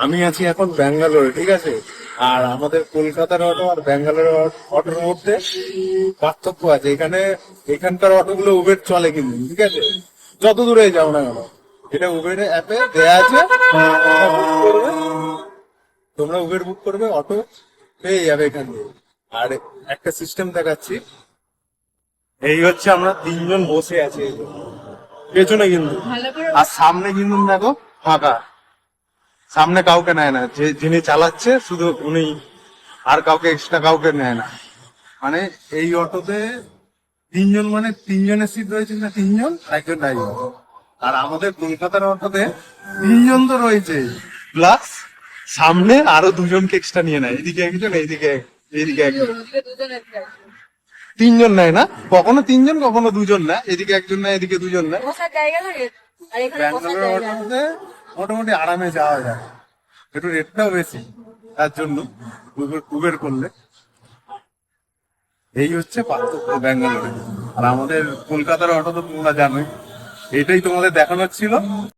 আমি আছি এখন ব্যাঙ্গালোরে, ঠিক আছে। আর আমাদের কলকাতার অটো আর ব্যাঙ্গালোরের অটোর মধ্যে পার্থক্য আছে। এখানকার অটোগুলো উবের চলে কিন্তু, ঠিক আছে, যত দূরে যাও না কেন। এটা উবের অ্যাপে দেয়া আছে, তোমরা উবের বুক করবে, অটো পেয়ে যাবে এখান থেকে। আর একটা সিস্টেম দেখাচ্ছি, এই হচ্ছে আমরা তিনজন বসে আছি এই যে, পেছনে কিন্তু, আর সামনে কিন্তু দেখো ফাঁকা, সামনে কাউকে নেয় না, যিনি চালাচ্ছে শুধু উনি, আর কাউকে এক্সট্রা কাউকে নেয় না। মানে এই অটোতে তিনজন, মানে তিনজনের সিট রয়েছে না, তিনজন, একজন ড্রাইভার। আর আমাদের কলকাতার অটোতে তিনজন তো রয়েছে, প্লাস সামনে আরো দুজনকে এক্সট্রা নিয়ে নেয়, এদিকে একজন, এইদিকে একজন, তিনজন নেয় না, কখনো তিনজন কখনো দুজন নেয়, এদিকে একজন নেয় এদিকে দুজন নেয়। ব্যাঙ্গালোর অটোতে মোটামুটি আরামে যাওয়া যায়, একটু রেটটাও বেশি, তার জন্য উবের করলে। এই হচ্ছে পার্থক্য ব্যাঙ্গালোরে আর আমাদের কলকাতার অটো, তো তোমরা জানোই। এটাই তোমাদের দেখানোর ছিল।